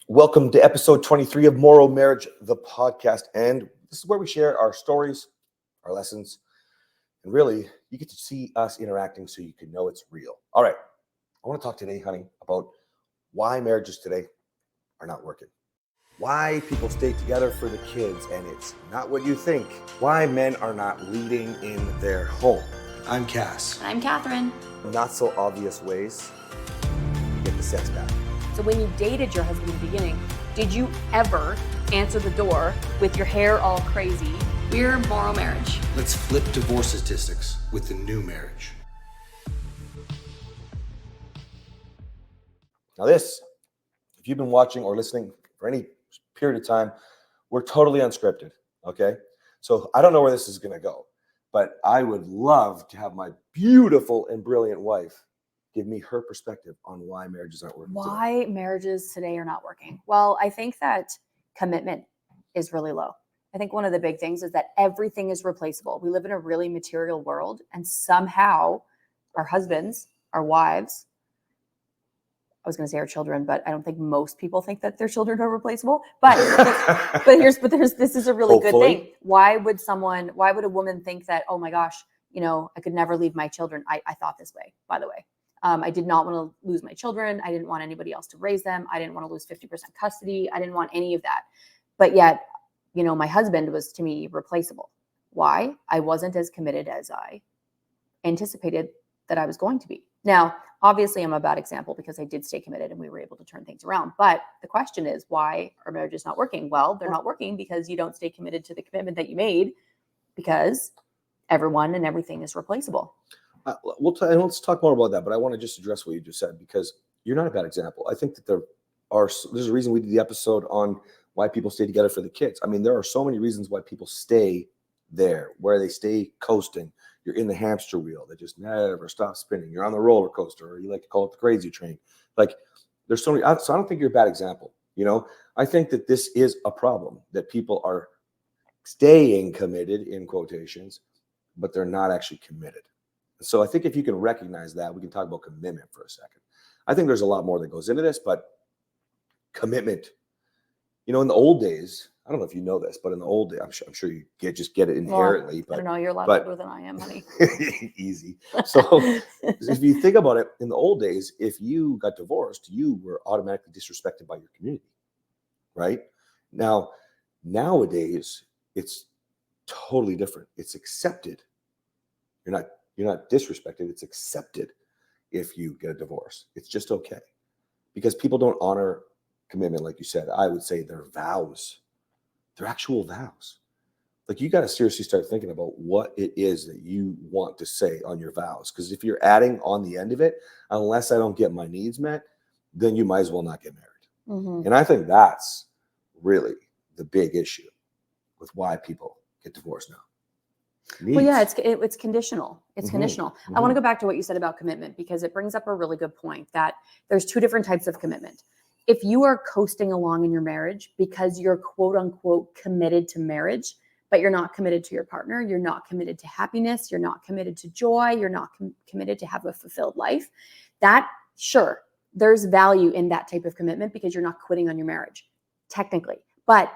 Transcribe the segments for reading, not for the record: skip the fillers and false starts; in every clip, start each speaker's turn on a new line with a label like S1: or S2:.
S1: Welcome to episode 23 of Morrow Marriage, the podcast. And this is where we share our stories, our lessons, and really, you get to see us interacting so you can know it's real. All right. I want to talk today, honey, about why marriages today are not working. Why people stay together for the kids and it's not what you think. Why men are not leading in their home.
S2: I'm Cass.
S3: I'm Kathryn.
S1: Not so obvious ways to get the sex back.
S3: So when you dated your husband in the beginning, did you ever answer the door with your hair all crazy? We're Morrow Marriage.
S2: Let's flip divorce statistics with the new marriage.
S1: Now this, if you've been watching or listening for any period of time, we're totally unscripted, okay? So I don't know where this is going to go, but I would love to have my beautiful and brilliant wife give me her perspective on why marriages aren't working
S3: Why marriages today are not working? Well, I think that commitment is really low. I think one of the big things is that everything is replaceable. We live in a really material world, and somehow our husbands, our wives, I was going to say our children, but I don't think most people think that their children are replaceable. But this is a really good thing. Why would a woman think that, oh my gosh, I could never leave my children? I thought this way, by the way. I did not want to lose my children. I didn't want anybody else to raise them. I didn't want to lose 50% custody. I didn't want any of that. But yet, my husband was to me replaceable. Why? I wasn't as committed as I anticipated that I was going to be. Now, obviously, I'm a bad example because I did stay committed and we were able to turn things around. But the question is, why are marriages not working? Well, they're not working because you don't stay committed to the commitment that you made, because everyone and everything is replaceable.
S1: Let's talk more about that, but I want to just address what you just said, because you're not a bad example. I think that there's a reason we did the episode on why people stay together for the kids. I mean, there are so many reasons why people stay there, where they stay coasting. You're in the hamster wheel that just never stops spinning. You're on the roller coaster, or you like to call it the crazy train. Like, there's so many. So I don't think you're a bad example. I think that this is a problem, that people are staying committed in quotations, but they're not actually committed. So I think if you can recognize that, we can talk about commitment for a second. I think there's a lot more that goes into this, but commitment, in the old days, I don't know if you know this, but in the old days, I'm sure you just get it inherently.
S3: Well, I don't know. You're a lot older than I am, honey.
S1: Easy. So if you think about it, in the old days, if you got divorced, you were automatically disrespected by your community, right? Now, nowadays, it's totally different. It's accepted. You're not disrespected. It's accepted if you get a divorce. It's just okay, because people don't honor commitment. Like you said, I would say their vows, their actual vows. Like, you got to seriously start thinking about what it is that you want to say on your vows. Because if you're adding on the end of it, unless I don't get my needs met, then you might as well not get married. Mm-hmm. And I think that's really the big issue with why people get divorced now. Needs.
S3: Well, yeah, it's conditional. It's conditional. Mm-hmm. I want to go back to what you said about commitment, because it brings up a really good point, that there's two different types of commitment. If you are coasting along in your marriage because you're quote unquote committed to marriage, but you're not committed to your partner, you're not committed to happiness, you're not committed to joy, you're not committed to have a fulfilled life, that, sure, there's value in that type of commitment because you're not quitting on your marriage, technically. But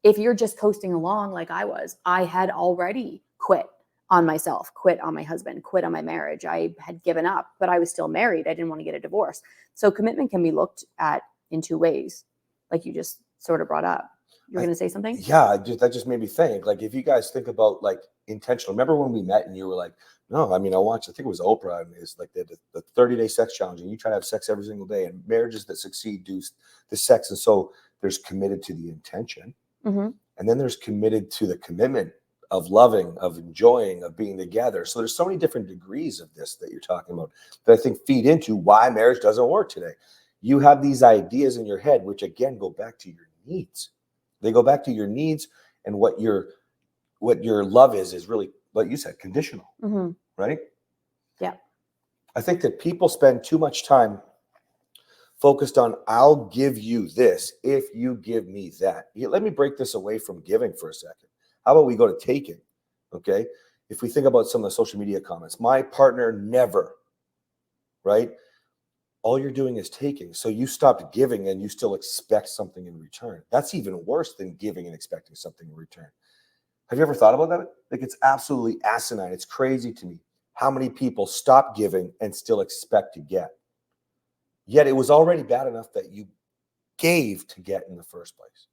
S3: if you're just coasting along like I was, I had already quit on myself, quit on my husband, quit on my marriage. I had given up, but I was still married. I didn't want to get a divorce. So commitment can be looked at in two ways, like you just sort of brought up. You're going to say something?
S1: Yeah, that just made me think. Like, if you guys think about like intentional, remember when we met and you were like, no, I mean, I think it was Oprah, and it's like the 30-day sex challenge, and you try to have sex every single day, and marriages that succeed do the sex. And so there's committed to the intention. Mm-hmm. And then there's committed to the commitment of loving, of enjoying, of being together. So there's so many different degrees of this that you're talking about that I think feed into why marriage doesn't work today. You have these ideas in your head, which again go back to your needs. They go back to your needs, and what your love is really, like you said, conditional, mm-hmm. right?
S3: Yeah.
S1: I think that people spend too much time focused on, I'll give you this if you give me that. Let me break this away from giving for a second. How about we go to taking? Okay. If we think about some of the social media comments, my partner never, right? all you're doing is taking. So you stopped giving and you still expect something in return. That's even worse than giving and expecting something in return. Have you ever thought about that? Like, it's absolutely asinine. It's crazy to me how many people stop giving and still expect to get. Yet it was already bad enough that you gave to get in the first place.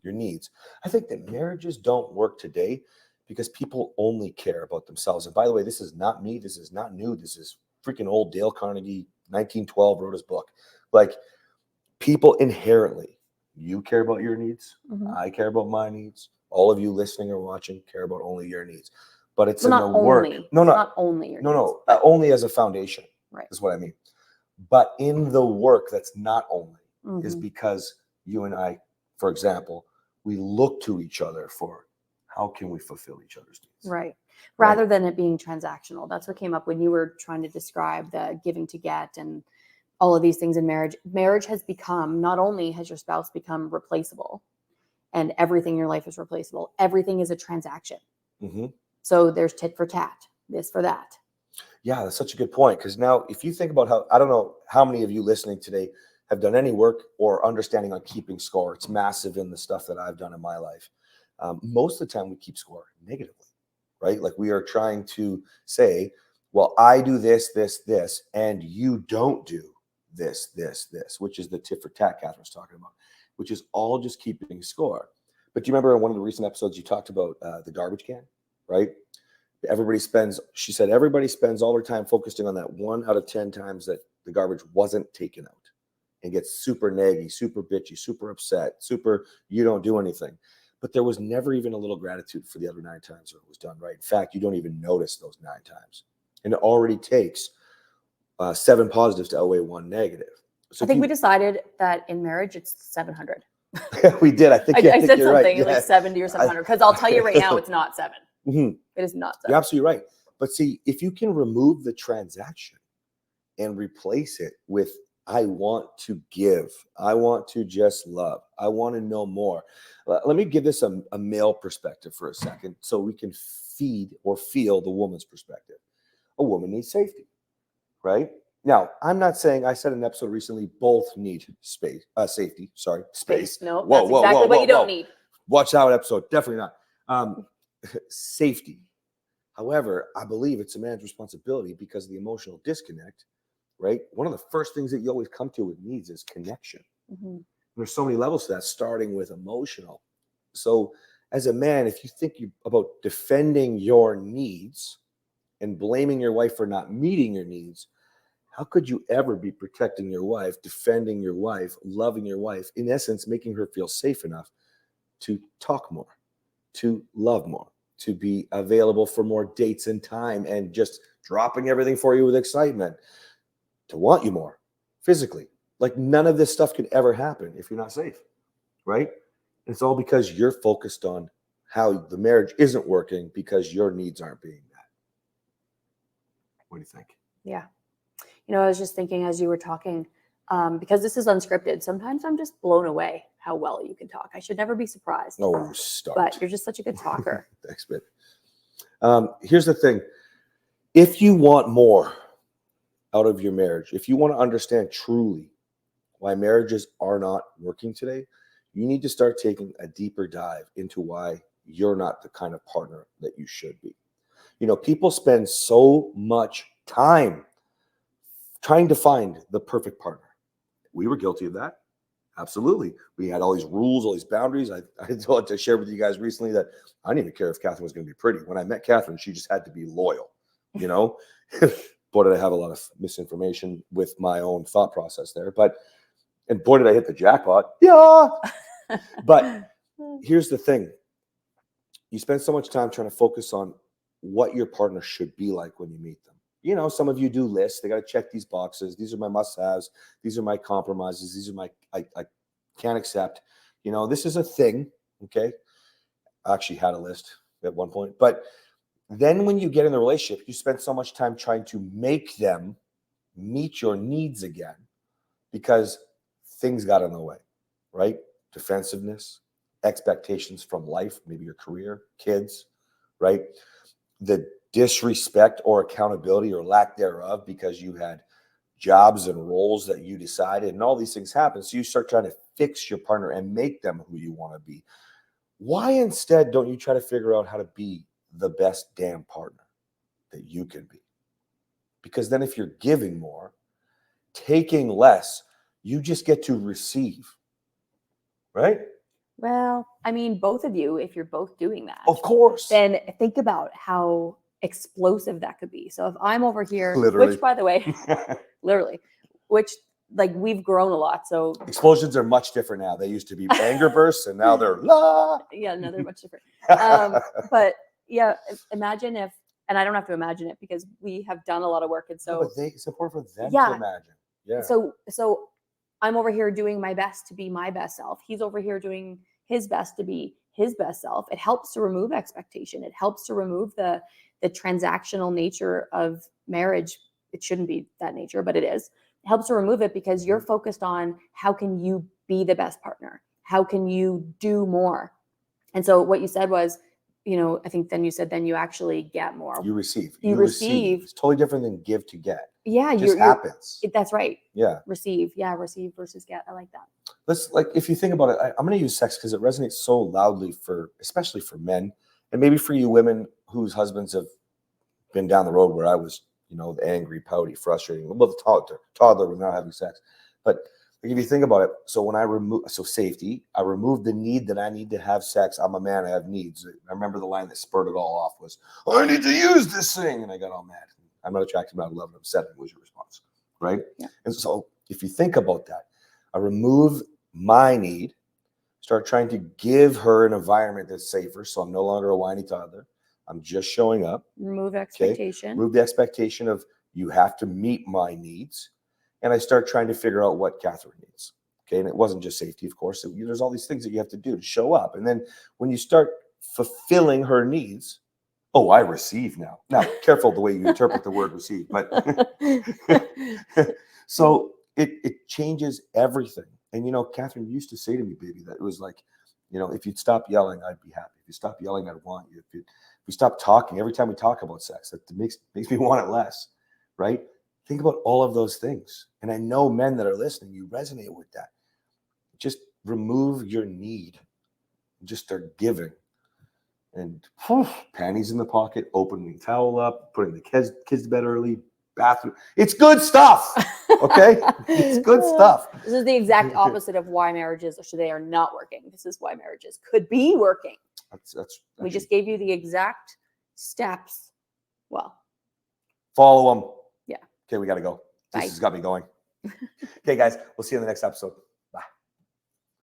S1: Your needs. I think that marriages don't work today because people only care about themselves. And by the way, this is not me. This is not new. This is freaking old Dale Carnegie, 1912, wrote his book. Like, people inherently, you care about your needs. I care about my needs. All of you listening or watching care about only your needs. But it's in the work.
S3: Not only your needs.
S1: Only as a foundation.
S3: Right.
S1: Is what I mean. But in the work that's not only is because you and I, for example, we look to each other for how can we fulfill each other's needs.
S3: Right. Rather than it being transactional. That's what came up when you were trying to describe the giving to get and all of these things in marriage. Marriage has become, not only has your spouse become replaceable and everything in your life is replaceable, everything is a transaction. So there's tit for tat, this for that.
S1: Yeah, that's such a good point. Because now if you think about how, I don't know how many of you listening today have done any work or understanding on keeping score. It's massive in the stuff that I've done in my life. Most of the time we keep score negatively, right? Like, we are trying to say, well, I do this, this, this, and you don't do this, this, this, which is the tit for tat Kathryn's talking about, which is all just keeping score. But do you remember in one of the recent episodes you talked about the garbage can, right? She said, everybody spends all their time focusing on that 1 out of 10 times that the garbage wasn't taken out, and gets super naggy, super bitchy, super upset, you don't do anything. But there was never even a little gratitude for the other 9 times when it was done right. In fact, you don't even notice those 9 times. And it already takes 7 positives to outweigh 1 negative. So
S3: I think we decided that in marriage, it's 700.
S1: We did. I think
S3: I said
S1: you're
S3: something
S1: right.
S3: like 70 or 700, because I'll tell you right now, it's not 7. It is not 7.
S1: You're absolutely right. But see, if you can remove the transaction and replace it with, I want to give, I want to just love, I want to know more. Let me give this a male perspective for a second so we can feed or feel the woman's perspective. A woman needs safety, right? Now, I'm not saying, I said in an episode recently, both need safety.
S3: No, that's exactly what you don't need.
S1: Watch that episode. Definitely not. Safety. However, I believe it's a man's responsibility because of the emotional disconnect, right? One of the first things that you always come to with needs is connection. There's so many levels to that, starting with emotional. So as a man, if you think about defending your needs and blaming your wife for not meeting your needs, how could you ever be protecting your wife, defending your wife, loving your wife, in essence, making her feel safe enough to talk more, to love more, to be available for more dates and time, and just dropping everything for you with excitement, to want you more physically? Like, none of this stuff could ever happen if you're not safe, right? It's all because you're focused on how the marriage isn't working because your needs aren't being met. What do you think?
S3: Yeah. I was just thinking as you were talking, because this is unscripted, sometimes I'm just blown away how well you can talk. I should never be surprised.
S1: Oh, stop.
S3: But you're just such a good talker.
S1: Thanks, babe. Here's the thing. If you want more out of your marriage, if you want to understand truly why marriages are not working today, you need to start taking a deeper dive into why you're not the kind of partner that you should be. People spend so much time trying to find the perfect partner. We were guilty of that. Absolutely. We had all these rules, all these boundaries. I thought to share with you guys recently that I didn't even care if Kathryn was going to be pretty. When I met Kathryn, she just had to be loyal, Boy, did I have a lot of misinformation with my own thought process there. And boy, did I hit the jackpot. Yeah. But here's the thing. You spend so much time trying to focus on what your partner should be like when you meet them. Some of you do lists. They got to check these boxes. These are my must-haves. These are my compromises. These are my I can't accept. This is a thing. Okay. I actually had a list at one point. But then when you get in the relationship, you spend so much time trying to make them meet your needs again because things got in the way, right? Defensiveness, expectations from life, maybe your career, kids, right? The disrespect or accountability or lack thereof because you had jobs and roles that you decided, and all these things happen. So you start trying to fix your partner and make them who you want to be. Why instead don't you try to figure out how to be the best damn partner that you can be? Because then if you're giving more, taking less, you just get to receive, right?
S3: Well, I mean, both of you, if you're both doing that,
S1: Of course.
S3: then think about how explosive that could be. So if I'm over here,
S1: Literally.
S3: which by the way, literally, which like we've grown a lot. So
S1: Explosions are much different now. They used to be anger bursts and now they're la.
S3: yeah, no, they're much different. But yeah, imagine if, and I don't have to imagine it because we have done a lot of work. And so
S1: but it's important for them to imagine. Yeah.
S3: So I'm over here doing my best to be my best self. He's over here doing his best to be his best self. It helps to remove expectation. It helps to remove the transactional nature of marriage. It shouldn't be that nature, but it is. It helps to remove it because you're focused on how can you be the best partner? How can you do more? And so what you said was, I think then you said, then you actually get more.
S1: You receive.
S3: You receive.
S1: It's totally different than give to get.
S3: Yeah.
S1: It just happens.
S3: That's right.
S1: Yeah.
S3: Receive. Yeah. Receive versus get. I like that.
S1: Let's if you think about it, I'm going to use sex because it resonates so loudly especially for men, and maybe for you women whose husbands have been down the road where I was, the angry, pouty, frustrating, well, the toddler was not having sex. But if you think about it, so when safety, I removed the need that I need to have sex. I'm a man, I have needs. I remember the line that spurred it all off was, I need to use this thing. And I got all mad. I'm not attracted, I'm not in love, I'm upset. Was your response, right?
S3: Yeah.
S1: And so if you think about that, I remove my need, start trying to give her an environment that's safer. So I'm no longer a whiny toddler. I'm just showing up.
S3: Remove expectation.
S1: Remove the expectation of you have to meet my needs. And I start trying to figure out what Kathryn needs. Okay. And it wasn't just safety, of course. There's all these things that you have to do to show up. And then when you start fulfilling her needs, oh, I receive now. Now, careful the way you interpret the word receive. But so it changes everything. And, Kathryn used to say to me, baby, that it was like, if you'd stop yelling, I'd be happy. If you stop yelling, I'd want you. If we stop talking, every time we talk about sex, that makes me want it less, right? Think about all of those things. And I know men that are listening, you resonate with that. Just remove your need. Just start giving. And panties in the pocket, opening the towel up, putting the kids to bed early, bathroom. It's good stuff. Okay? It's good stuff.
S3: This is the exact opposite of why marriages they are not working. This is why marriages could be working. We just gave you the exact steps. Well,
S1: follow them.
S3: Yeah.
S1: Okay, we got to go.
S3: Bye.
S1: This has got me going. Okay, guys, we'll see you in the next episode.